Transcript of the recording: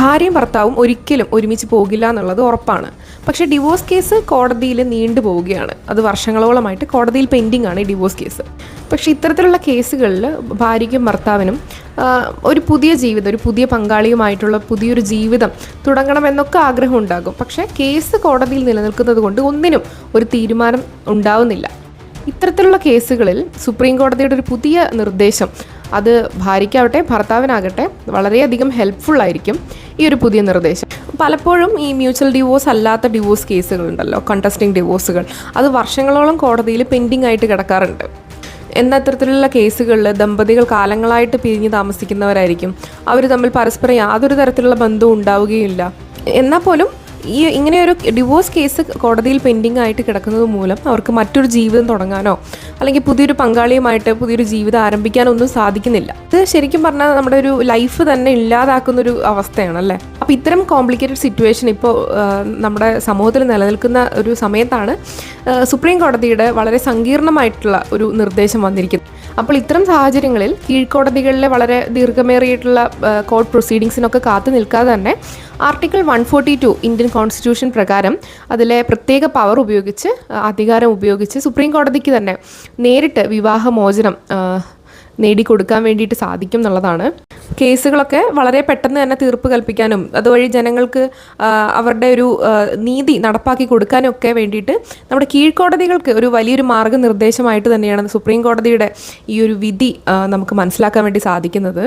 ഭാര്യയും ഭർത്താവും ഒരിക്കലും ഒരുമിച്ച് പോകില്ല എന്നുള്ളത് ഉറപ്പാണ്. പക്ഷേ ഡിവോഴ്സ് കേസ് കോടതിയിൽ നീണ്ടു പോവുകയാണ്. അത് വർഷങ്ങളോളമായിട്ട് കോടതിയിൽ പെൻഡിങ് ആണ് ഈ ഡിവോഴ്സ് കേസ്. പക്ഷേ ഇത്തരത്തിലുള്ള കേസുകളിൽ ഭാര്യയ്ക്കും ഭർത്താവിനും ഒരു പുതിയ ജീവിതം, ഒരു പുതിയ പങ്കാളിയുമായിട്ടുള്ള പുതിയൊരു ജീവിതം തുടങ്ങണമെന്നൊക്കെ ആഗ്രഹം ഉണ്ടാകും. പക്ഷേ കേസ് കോടതിയിൽ നിലനിൽക്കുന്നത് കൊണ്ട് ഒന്നിനും ഒരു തീരുമാനം ഉണ്ടാവുന്നില്ല. ഇത്തരത്തിലുള്ള കേസുകളിൽ സുപ്രീം കോടതിയുടെ ഒരു പുതിയ നിർദ്ദേശം, അത് ഭാര്യയ്ക്കാവട്ടെ ഭർത്താവിനാകട്ടെ വളരെയധികം ഹെൽപ്ഫുള്ളായിരിക്കും ഈ ഒരു പുതിയ നിർദ്ദേശം. പലപ്പോഴും ഈ മ്യൂച്വൽ ഡിവോഴ്സ് അല്ലാത്ത ഡിവോഴ്സ് കേസുകളുണ്ടല്ലോ, കണ്ടസ്റ്റിംഗ് ഡിവോഴ്സുകൾ, അത് വർഷങ്ങളോളം കോടതിയിൽ പെൻഡിങ് ആയിട്ട് കിടക്കാറുണ്ട്. എന്നാൽ ഇത്തരത്തിലുള്ള കേസുകളിൽ ദമ്പതികൾ കാലങ്ങളായിട്ട് പിരിഞ്ഞ് താമസിക്കുന്നവരായിരിക്കും. അവർ തമ്മിൽ പരസ്പരം യാതൊരു തരത്തിലുള്ള ബന്ധവും ഉണ്ടാവുകയില്ല. എന്നാൽ പോലും ഇങ്ങനെയൊരു ഡിവോഴ്സ് കേസ് കോടതിയിൽ പെൻഡിങ് ആയിട്ട് കിടക്കുന്നത് മൂലം അവർക്ക് മറ്റൊരു ജീവിതം തുടങ്ങാനോ അല്ലെങ്കിൽ പുതിയൊരു പങ്കാളിയുമായിട്ട് പുതിയൊരു ജീവിതം ആരംഭിക്കാനോ ഒന്നും സാധിക്കുന്നില്ല. ഇത് ശരിക്കും പറഞ്ഞാൽ നമ്മുടെ ഒരു ലൈഫ് തന്നെ ഇല്ലാതാക്കുന്നൊരു അവസ്ഥയാണ് അല്ലേ. അപ്പോൾ ഇത്തരം കോംപ്ലിക്കേറ്റഡ് സിറ്റുവേഷൻ ഇപ്പോൾ നമ്മുടെ സമൂഹത്തിൽ നിലനിൽക്കുന്ന ഒരു സമയത്താണ് സുപ്രീം കോടതിയുടെ വളരെ സങ്കീർണമായിട്ടുള്ള ഒരു നിർദ്ദേശം വന്നിരിക്കുന്നത്. അപ്പോൾ ഇത്തരം സാഹചര്യങ്ങളിൽ കീഴ്ക്കോടതികളിലെ വളരെ ദീർഘമേറിയിട്ടുള്ള കോർട്ട് പ്രൊസീഡിങ്സിനൊക്കെ കാത്തു നിൽക്കാതെ തന്നെ ആർട്ടിക്കിൾ 142 ഇന്ത്യൻ കോൺസ്റ്റിറ്റ്യൂഷൻ പ്രകാരം അതിലെ പ്രത്യേക പവർ ഉപയോഗിച്ച്, അധികാരം ഉപയോഗിച്ച് സുപ്രീം കോടതിക്ക് തന്നെ നേരിട്ട് വിവാഹമോചനം നേടിക്കൊടുക്കാൻ വേണ്ടിയിട്ട് സാധിക്കും എന്നുള്ളതാണ്. കേസുകളൊക്കെ വളരെ പെട്ടെന്ന് തന്നെ തീർപ്പ് കൽപ്പിക്കാനും അതുവഴി ജനങ്ങൾക്ക് അവരുടെ ഒരു നീതി നടപ്പാക്കി കൊടുക്കാനും ഒക്കെ വേണ്ടിയിട്ട് നമ്മുടെ കീഴ്ക്കോടതികൾക്ക് ഒരു വലിയൊരു മാർഗ്ഗനിർദ്ദേശമായിട്ട് തന്നെയാണ് സുപ്രീം കോടതിയുടെ ഈ ഒരു വിധി നമുക്ക് മനസ്സിലാക്കാൻ വേണ്ടി സാധിക്കുന്നത്.